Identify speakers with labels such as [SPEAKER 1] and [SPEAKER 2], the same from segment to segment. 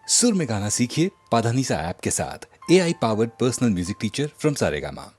[SPEAKER 1] सुर में गाना सीखिए पाधानीसा ऐप के साथ। AI powered personal music teacher from Saregama.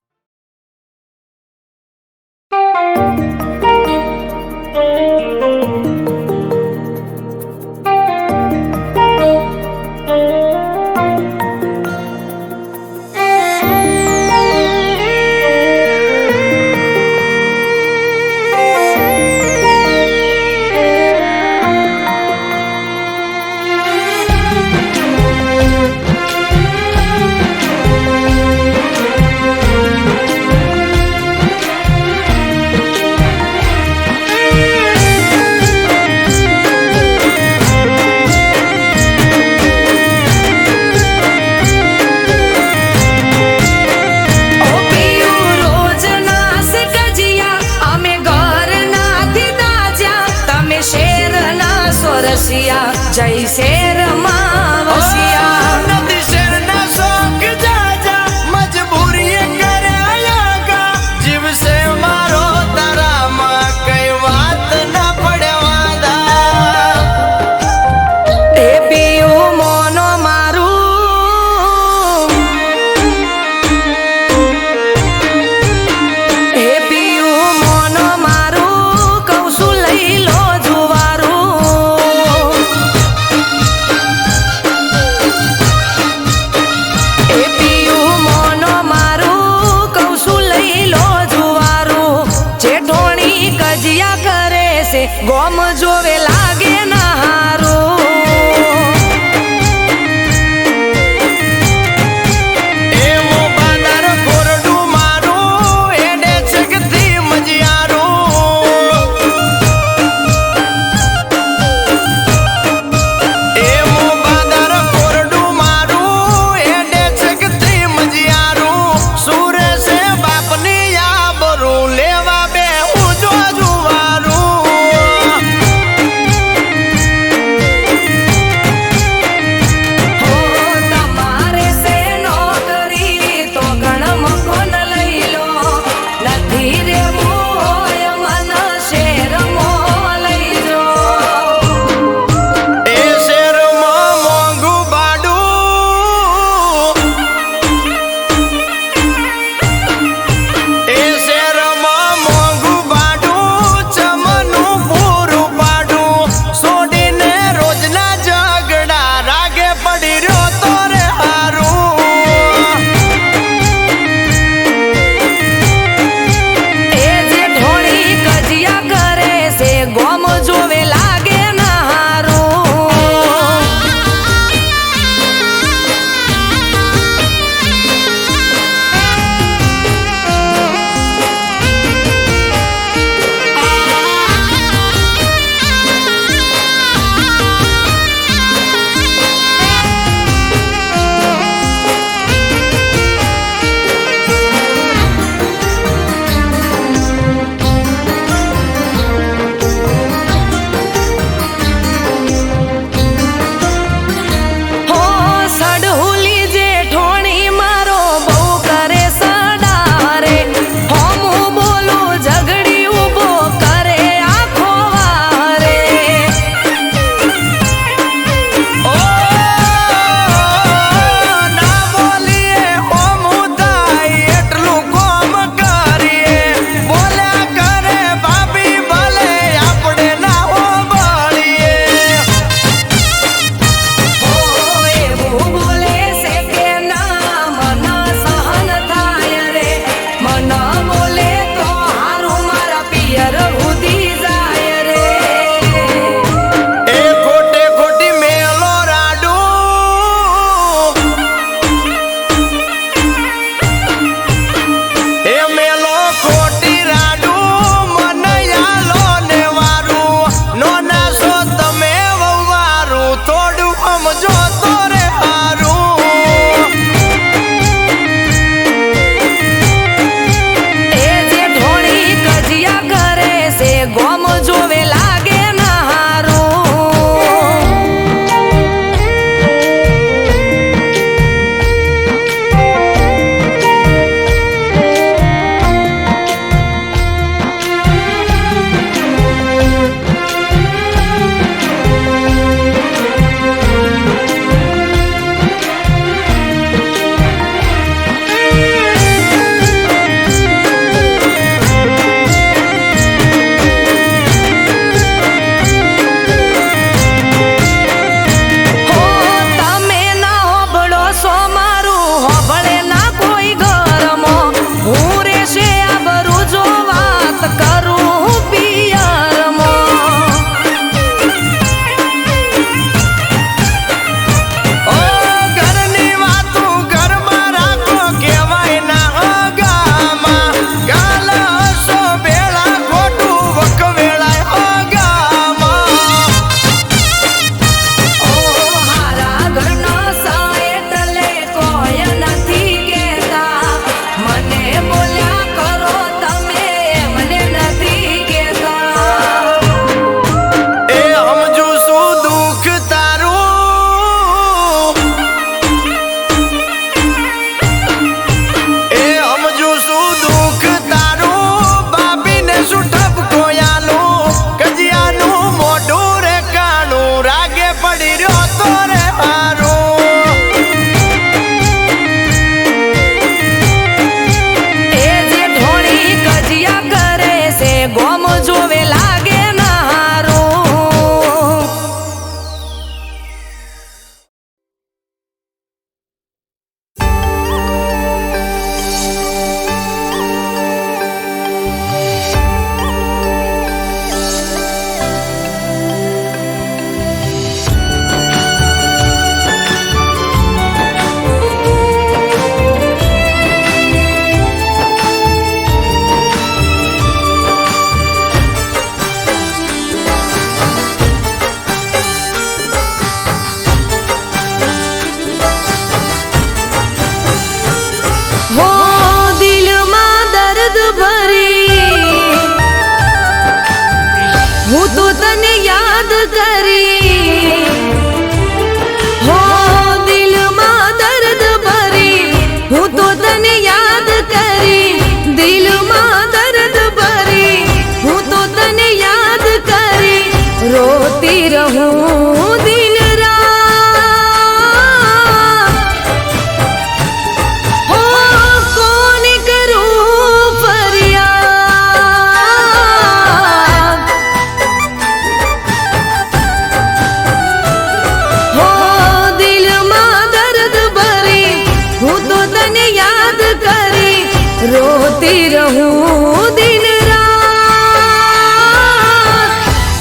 [SPEAKER 2] रोती रहूं दिन रात,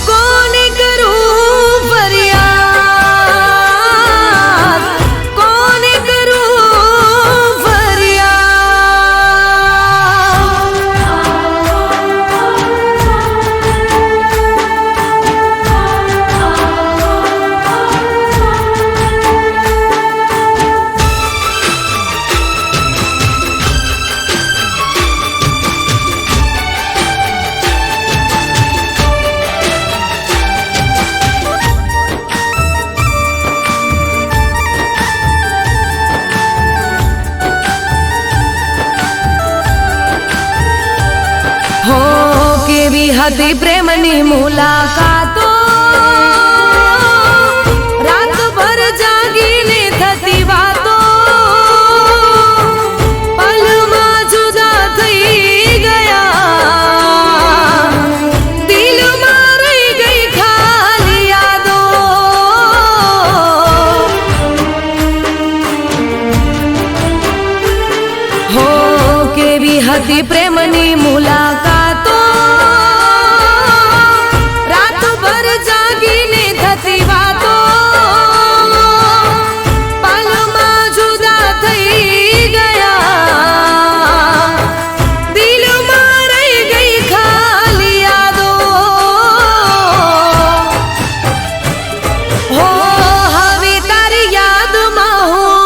[SPEAKER 2] कोने करूं फरियाद, कोने करूं हो केवी हती प्रेमनी मुलाकातो, रात भर जागीने थती वातो, पलમાં જુદા થઈ ગયા, દિલમાં રહી ગઈ ખાલી યાદો. हो केवी हती प्रेमनी मुलाकातो, रात भर जागीने थती वातो, पलમાં જુદા થઈ ગયા, દિલમાં રહી ગઈ ખાલી યાદો. हो હવે તારી યાદમાં હું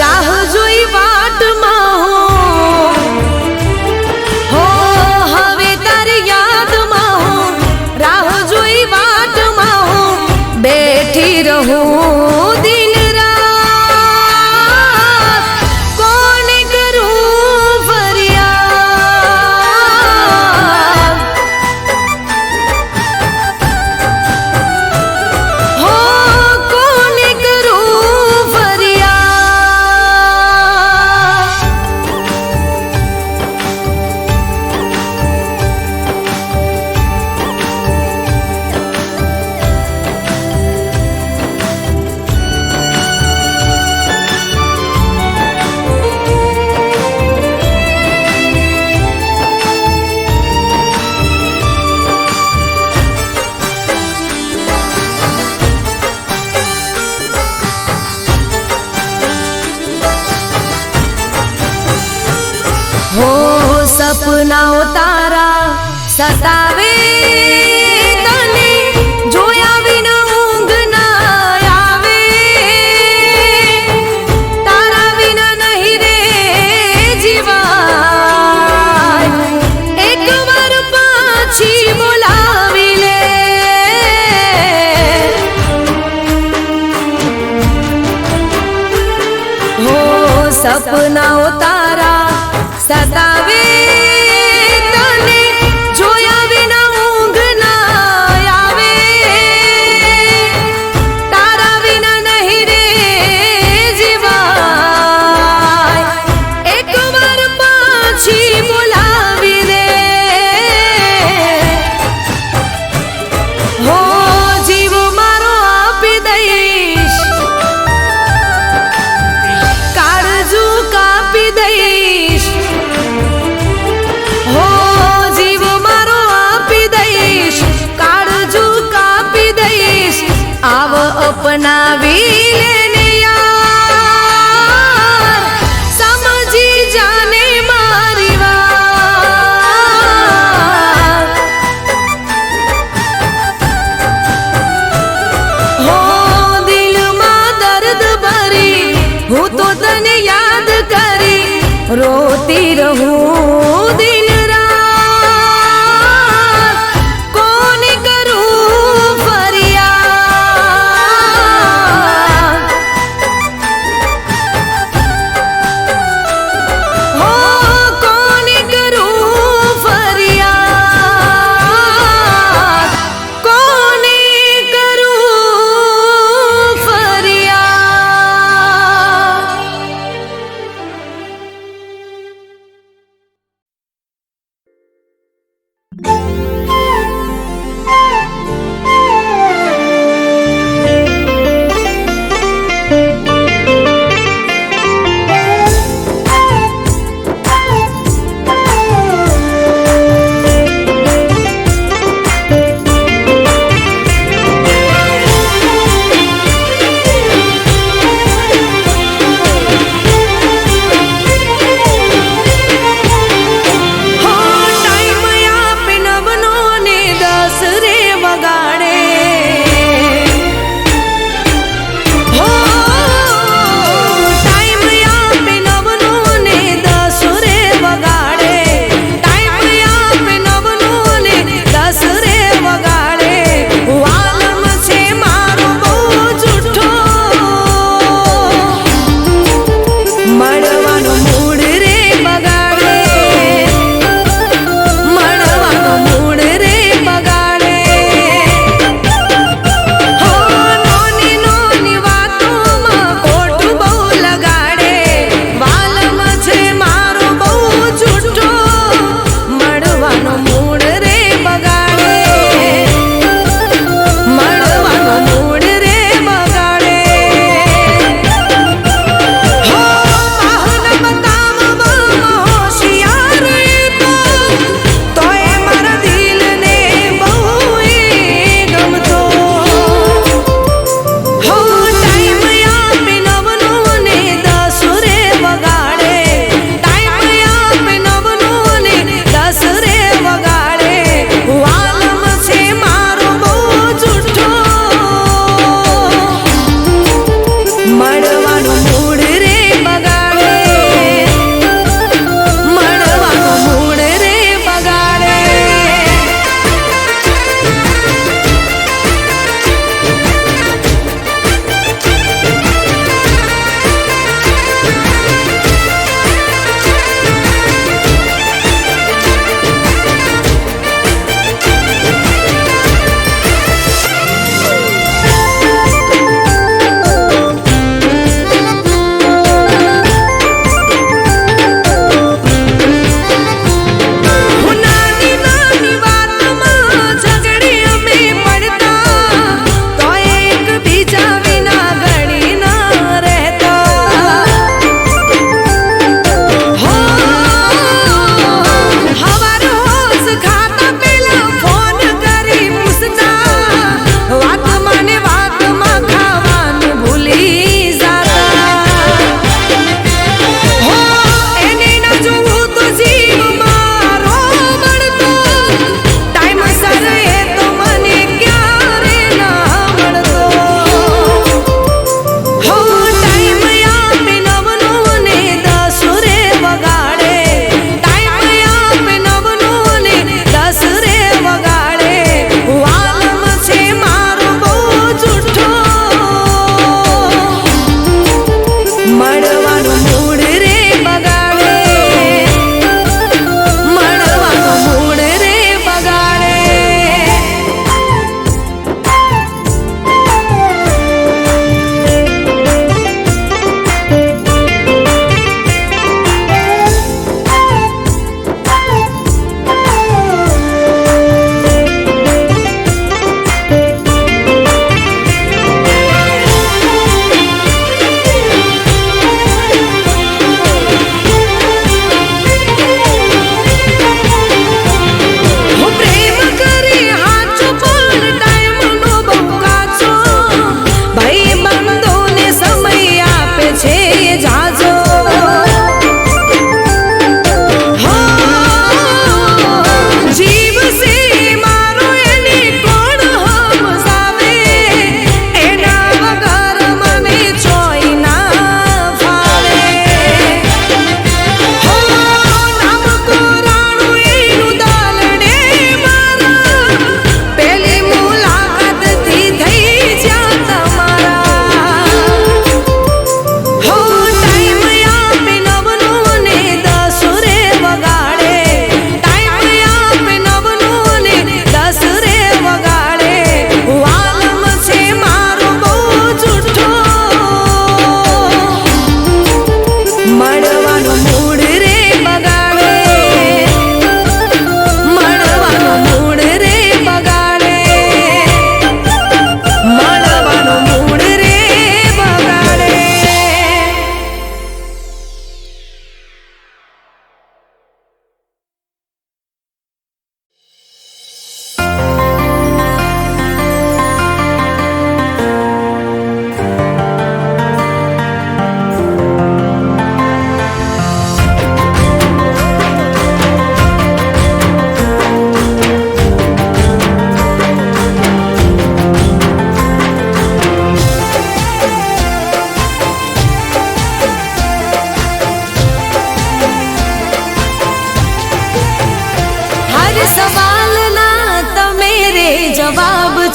[SPEAKER 2] રાહ જોઈ વાટમાં હું, હો હવે તારી યાદમાં હું રાહ જોઈ વાટમાં હું બેઠી રહું દિન રાત, કોને કરું ફરિયાદ, હો કોને કરું ફરિયાદ. हो સપનાઓ તારા સતાવે તને જોયા વિના ઊંઘ ના આવે, તારા વિના નહીં રે જીવાય, એકવાર પાછી બોલાવી લે. हो સપનાઓ તારા સતાવે તને જોયા વિના ઊંઘ ના આવે, તારા વિના નહીં રે જીવાય, એકવાર પાછી બોલાવી દે. हो જીવ મારો આપી દઈશ, કાળજું કાપી દઈશ, हो જીવ મારો આપી દઈશ, કાળજું કાપી દઈશ, આવ અપનાવી લેને યાર, સમજી જાને મારી વાત. हो દિલમાં દર્દ ભરી હું તો તને યાદ કરી રોતી રહું દિન રાત, કોને કરું ફરિયાદ,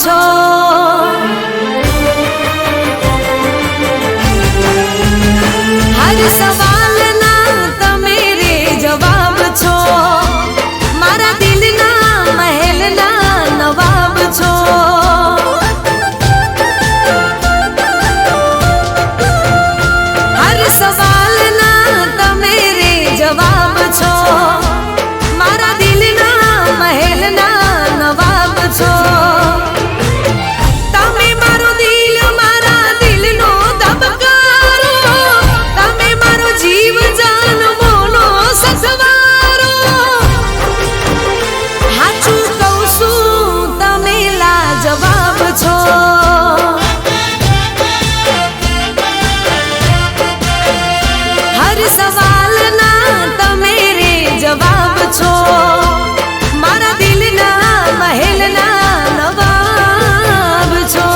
[SPEAKER 2] છો. હર સવાલના તમે રે જવાબ છો. મારા દિલના મહેલના નવાબ છો. હર સવાલના તમે રે જવાબ છો. મારા દિલના મહેલના નવાબ છો. તમે મારો દિલ મારા દિલનો ધબકારો. તમે મારો જીવ જાન મોનો સસવારો. હાચું કહું છું તમે લાજવાબ છો. હર સવાલના તમે રે જવાબ છો. મારા દિલના મહેલના નવાબ છો.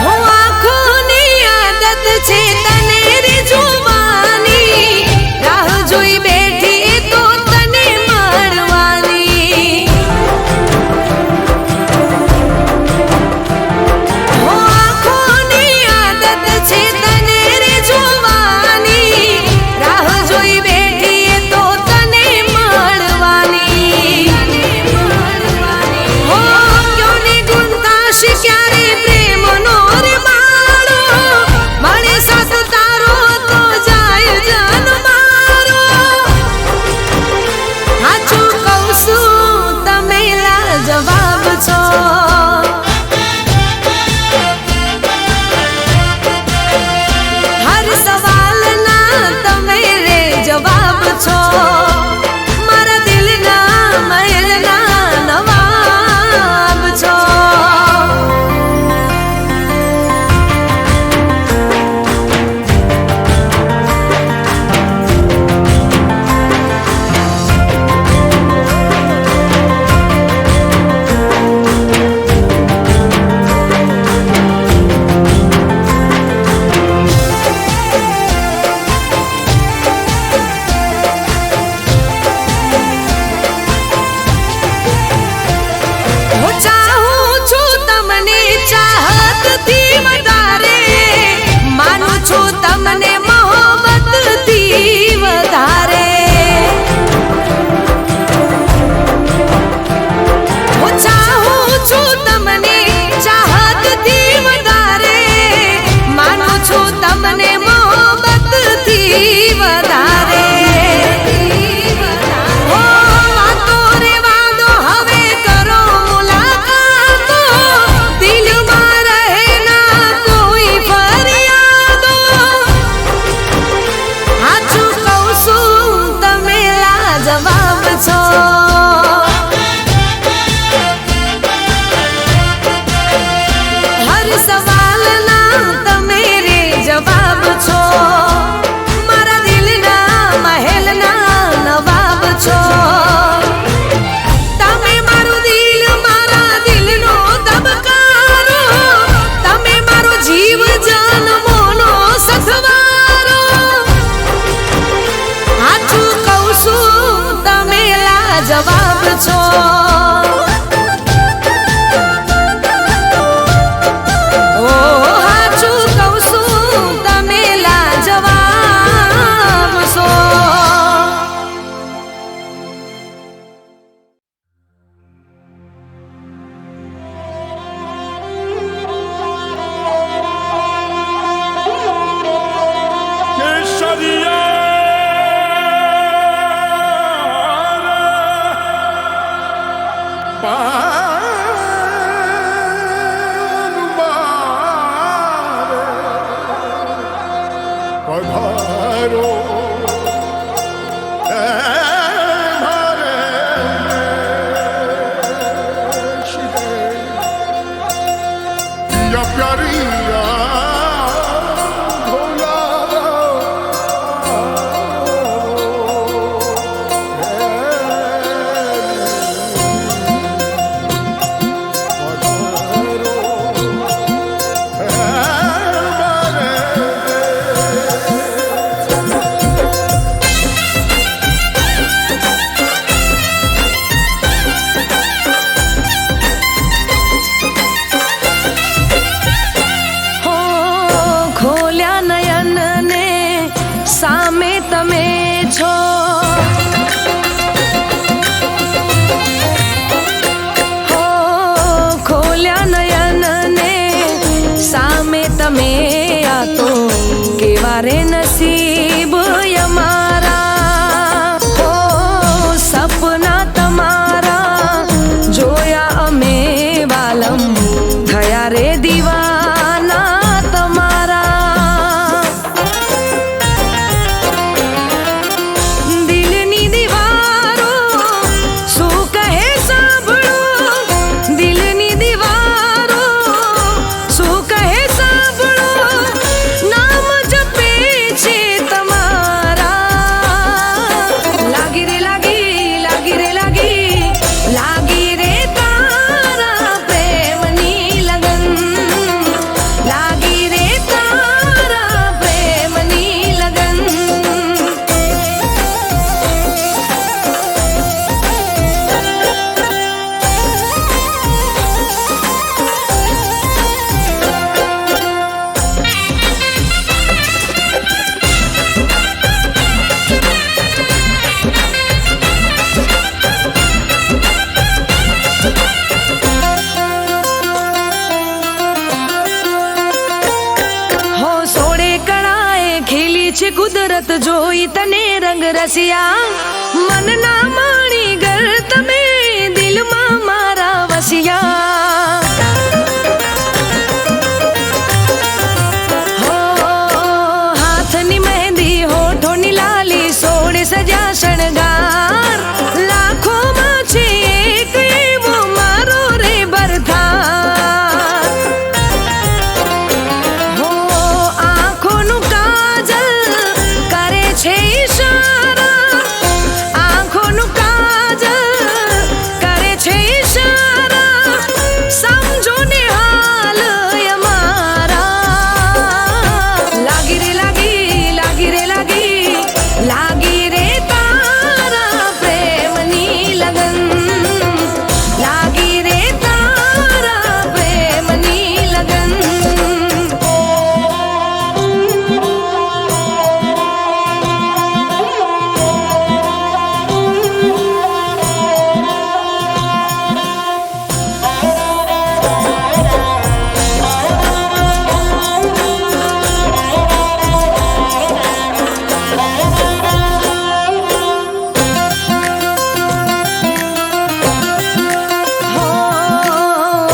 [SPEAKER 2] હો આંખોની આદત છે તને રે જોવાની. રાહ જોઈ બેઠી એ તો તને મળવાની. હો આંખોની આદત છે તને રે જોવાની. રાહ જોઈ બેઠી એ તો તને મળવાની. હો ક્યોને ગુંતાશ ક્યારે પ્રેમનો રે માળો. મળે સાથ તારો તો જાય જાન મારો. હાચું કહું છું તમે લાજવાબ છો. હર સવાલના તમે રે જવાબ છો. મારા દિલના મહેલના નવાબ છો. હું ચાહું છું તમને ચાહતથી વધારે. માનું છું તમને મોહબ્બતથી વધારે. હું ચાહું છું તમને ચાહતથી વધારે. માનું છું તમને મોહબ્બતથી વધારે. હો વાતો રે વાદો હવે કરો મુલાકાતો. દિલમાં રહે ના કોઈ ફરિયાદો. હાચું કહું છું તમે લાજવાબ છો. હર સવાલના તમે રે જવાબ છો. મારા દિલના મહેલના નવાબ છો. તમે મારું દિલ મારા દિલનો ધબકારો. તમે મારો જીવ જાન મોનો સથવારો. હાચું કહું છું તમે લાજવાબ છો. ઓ હાચું કહું છું તમે લાજવાબ છો.
[SPEAKER 3] પધારો પ્યાર
[SPEAKER 2] છે કુદરત જોઈ તને રંગ રસિયા, મન ના માણી ગર તમે દિલમાં મારા વસિયા. હો હાથની મહેંદી હોઠોની લાલી સોળે સજા શણગાર, લાખોમાં છે એક એવો મારો રે બરથાર. હો આંખોનું કાજલ કરે છે ઈશારા, આંખોનું કાજલ કરે છે ઈશારા, સમજો ને હાલ અમારા. લાગી રે લાગી, લાગી રે લાગી, લાગી રે તારા પ્રેમની લગન, લાગી રે તારા પ્રેમની લગન.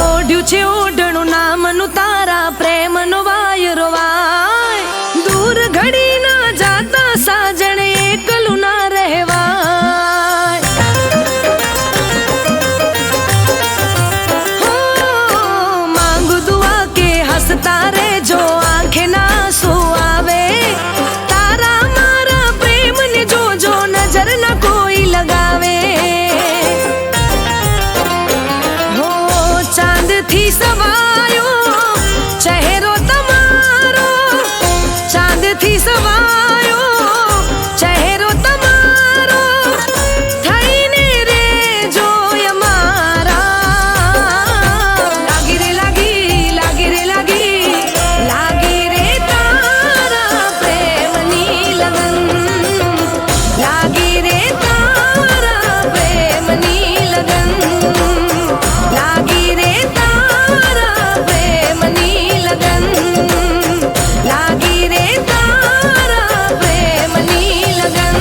[SPEAKER 2] ઓઢ્યું છે ઓઢણું નામનું તારા પ્રેમનો વાયરો વાય, દૂર ઘડી ના જાતા સાજણ એકલું ના રહેવાય. હો માંગુ દુઆ કે હસતા રહેજો આંખે ના આંસુ આવે, તારા મારા પ્રેમને જોજો નજર ના કોઈ લગાવે. હો ચાંદથી સવાયો ચહેરો તમારો, ચાંદથી સવાયો ચહેરો તમારો, થઈને રેજો અમારા. લાગી રે લાગી, લાગી રે લાગી, લાગી રે તારા પ્રેમની લગન, લાગી રે તારા પ્રેમની લગન, લાગી રે તારા પ્રેમની લગન, લાગી રે તારા પ્રેમની લગન.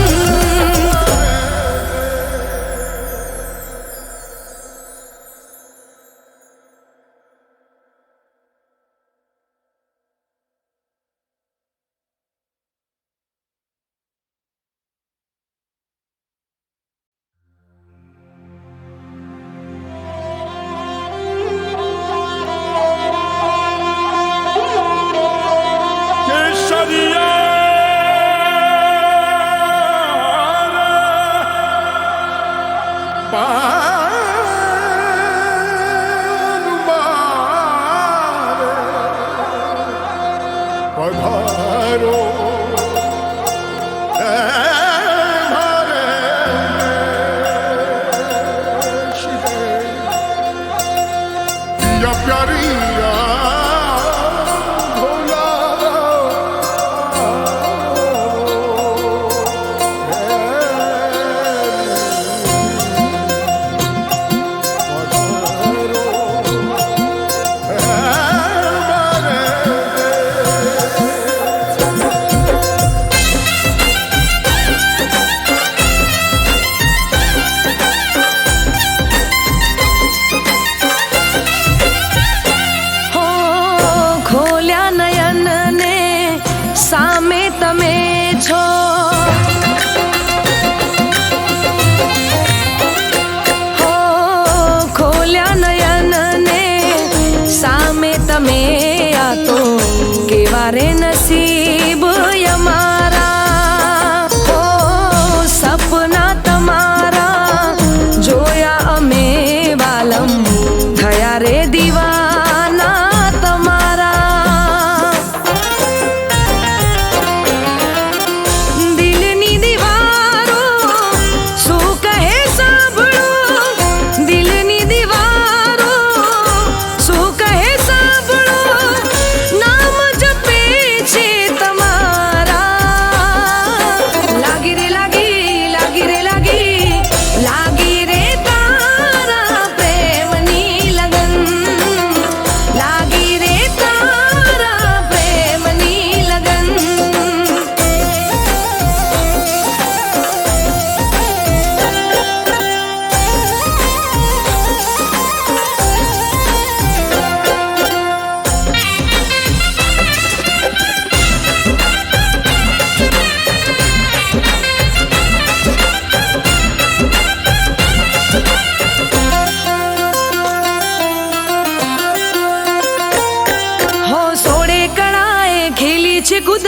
[SPEAKER 3] પધારો મારે યા પ્યારી
[SPEAKER 2] હો ખોલ્યા નયન ને સામે તમે છો, હો ખોલ્યા નયન ને સામે તમે, આ તો કેવા રે નસીબ અમારા. હો સપના તમારા જોયા અમે વાલમ, થયા રે દીવાના તમારા.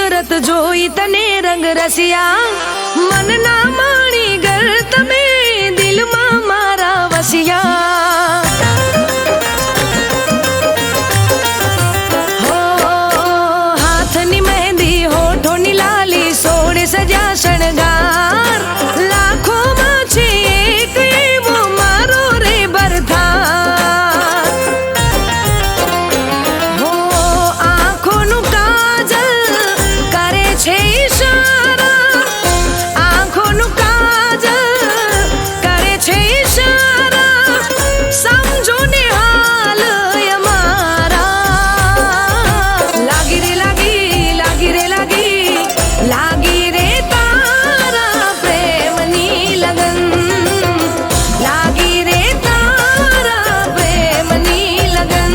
[SPEAKER 2] સુરત જોઈ તને રંગ રસિયા મન ના માણી ગર તમે દિલમાં મારા વસિયા હો હાથની મહેંદી હોઠોની લાલી સોળે સજા શણગાર લાખોમાં છે એક એવો મારો રે બરથાર હો આંખોનું કાજલ કરે છે ઈશારા આંખોનું કાજલ કરે છે ઈશારા સમજો ને હાલ અમારા લાગી રે લાગી લાગી રે લાગી લાગી રે તારા પ્રેમની લગન લાગી રે તારા પ્રેમની લગન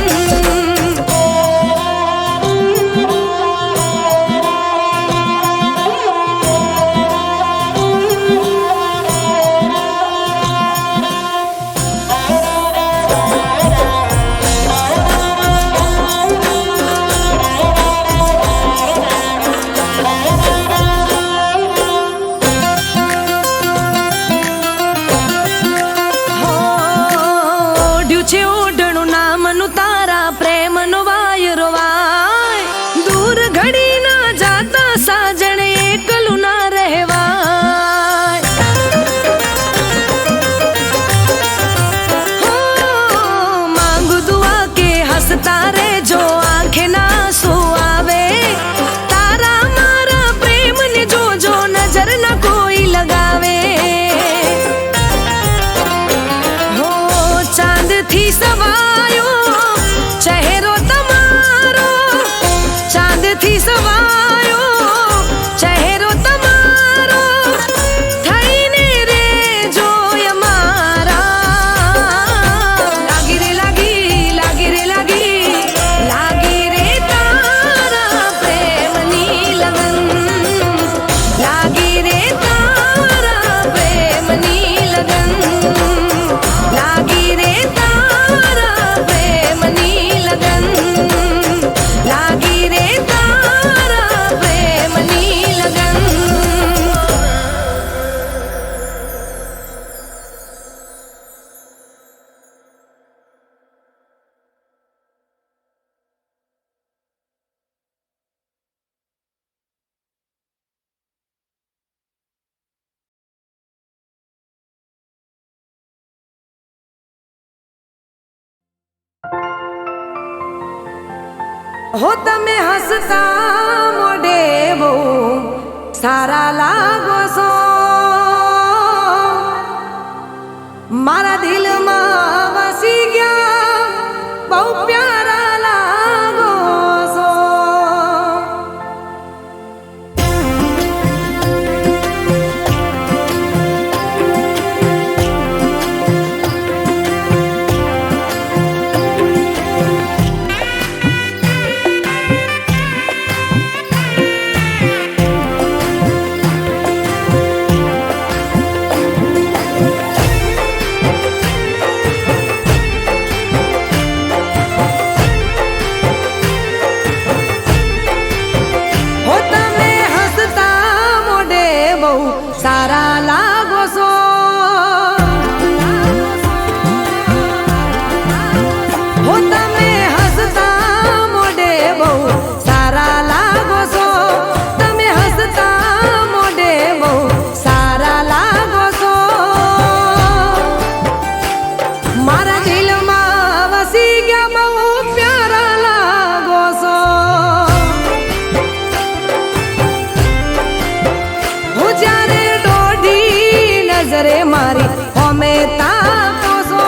[SPEAKER 2] ઓઢ્યું છે ઓઢણું નામનું તારા પ્રેમનો વાયરો વાય દૂર ઘડી ના જાતા સાજણ એકલું ના રહેવાય હો માંગુ દુઆ કે હસતા રહેજો આંખે ના આંસુ આવે તારા મારા પ્રેમને જોજો નજર ના કોઈ લગાવે હો ચાંદથી સવાયો ચહેરો તમારો ચાંદથી સવાયો ચહેરો તમારો થઈને રે જોય મારા લાગી રે લાગી લાગી રે લાગી લાગી રે તારા પ્રેમની લગન લાગી રે તારા પ્રેમની લગન લાગી રે તારા પ્રેમની લગન લાગી રે તારા પ્રેમની લગન હો તમે હસતા મોઢે બહુ સારા લાગો છો મારા દિલમાં વસી ગયા બહુ પ્યારા લાગો છો હો તમે હસતા મોઢે બહુ સારા લાગો છો હો તમે હસતા મોઢે બહુ સારા લાગો છો તમે હસતા મોઢે બહુ સારા લાગો છો મારા દિલમાં વસી ગયા બહુ પ્યારા લાગો છો હું જ્યારે દોઢી નજરે મારી હોમે તાકો છો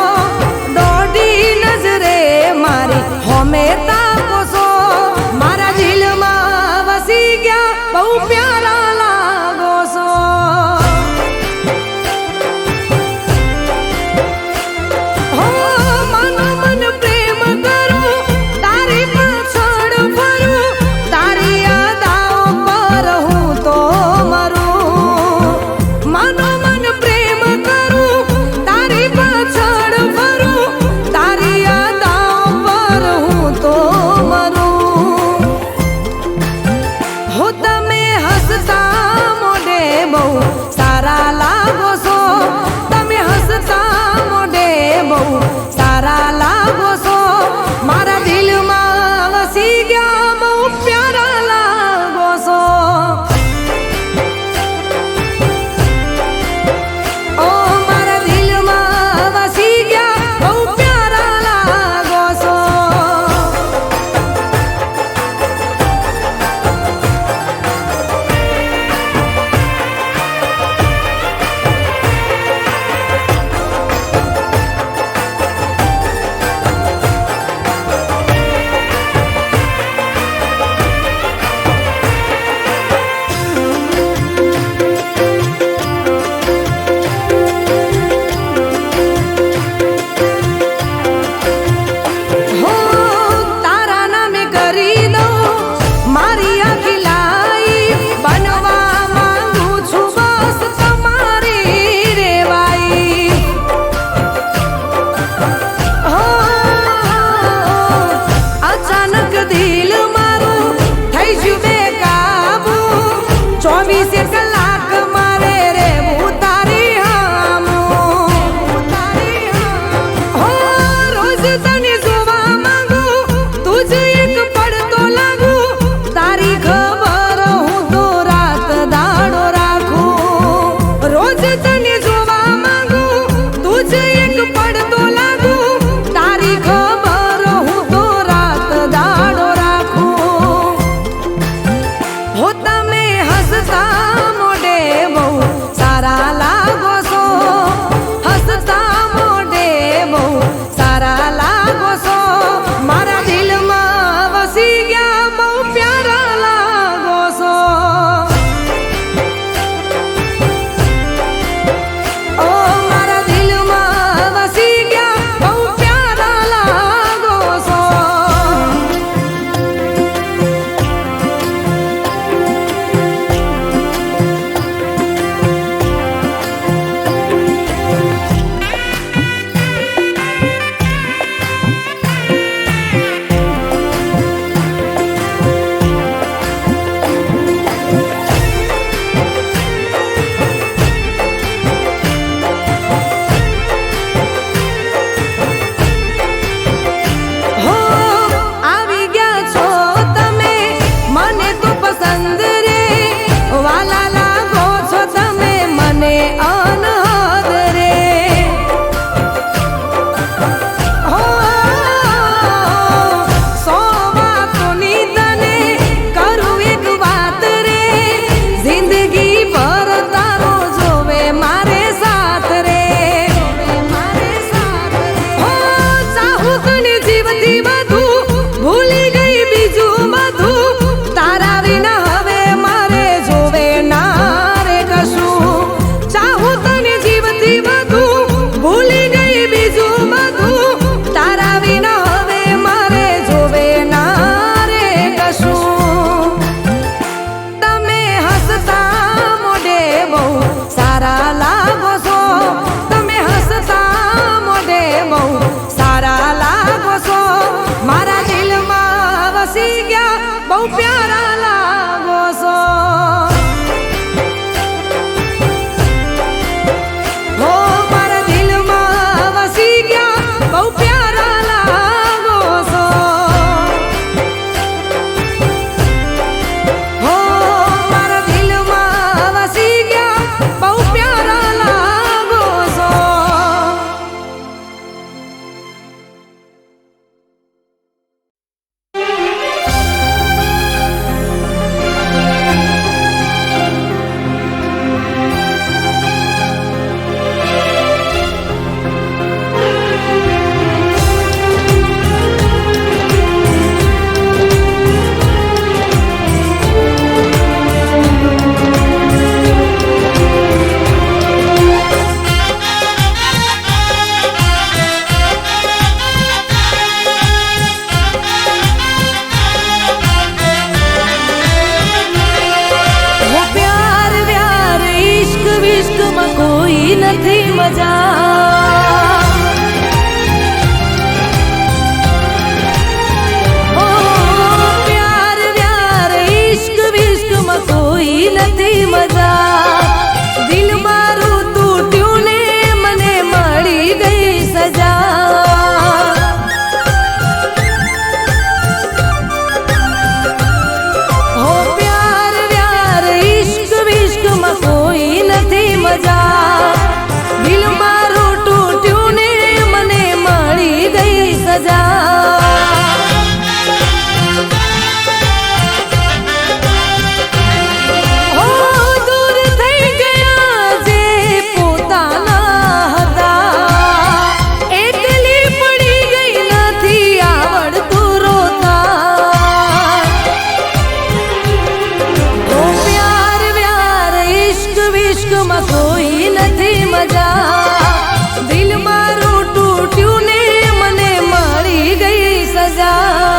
[SPEAKER 2] દોઢી નજરે મારી હોમે તાકો છો મારા દિલમાં વસી ગયા બહુ પ્યારા લાગો છો હો મનો મન પ્રેમ કરું તારી પાછળ ફરું તારી યાદો પર હું તો મરું મનો મન પ્રેમ કરું તારી પાછળ ફરું તારી યાદો પર હું તો મરું હો બહુ સારા લાગો છો, તમે હસતા મોઢે બહુ સારા લાગો છો, મારા દિલમાં વસી ગયા બહુ પ્યારા લાગો છો. ઓ મારા દિલમાં વસી ગયા બહુ પ્યારા લાગો છો. હો તારા નામે કરી દઉં મારી આખી લાઈ, બનવા માંગુ છું બસ તમારી રેવાઈ. હો અચાનક દિલ મારું થઈ ગયું બેકાબુ, 24 કલાક મારે રેવું તારી હામું. હો રોજ તને જોવા માંગુ, તુજ એક પડતો લાગુ, તારી ખબર હું તો રાત દાડો રાખું. રોજ તને જોવા માંગુ, તુજ એક પડતો લાગુ, તારી ખબર હું તો રાત દાડો રાખું. હો તમે હસતા મોઢે બહુ સારા લાગો છો, હસતા મોઢે બહુ સારા લાગો છો, મારા દિલમાં વસી ગયા બહુ પ્યારા લાગો છો. ઓ મારા દિલમાં વસી ગયા બહુ પ્યારા લાગો છો. હો આવી ગયા છો તમે મને તો પસંદ રે, વાલા લાગો છો તમે મને અનહદ રે. હો સો વાતોની તને કરું એક વાત રે, જિંદગી ભર તારો જોવે મારે સાથ રે. હો ચાહું તને જીવથી વધુ, ભૂલી ગઈ બીજું બધું, તારા વિના હવે મારે જોવે ના રે કશું. ચાહું તને જીવથી વધુ, ભૂલી ગઈ બીજું બધું, તારા વિના હવે મારે જોવે ના રે કશું. તમે હસતા મોઢે બહુ સારા લાગો છો, તમે હસતા મોઢે બહુ સારા લાગો છો, મારા દિલમાં વસી ગયા બહુ પ્યારા લાગો છો. હો મારા દિલમાં વસી ગયા બહુ પ્યારા લાગો છો. હો મારા દિલમાં વસી ગયા બહુ પ્યારા લાગો છો. નથી મજા. ઓ પ્યાર વ્યાર ઇશ્ક વિશ્કમાં કોઈ નથી મજા. દિલમાં કોઈ નથી મજા દિલ મારું તૂટ્યું ને મને મળી ગઈ સજા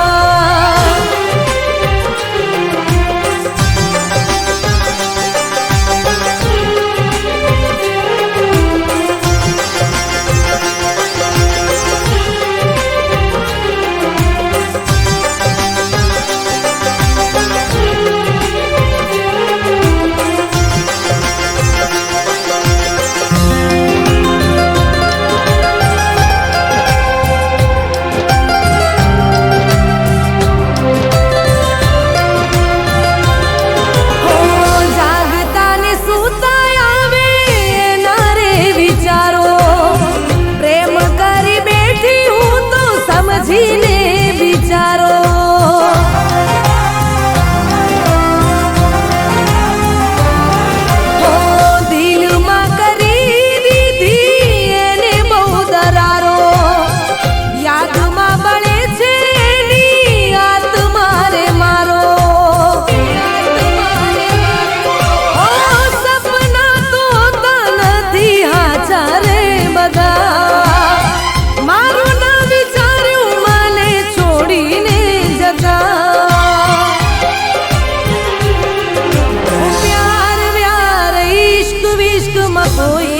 [SPEAKER 2] કોઈ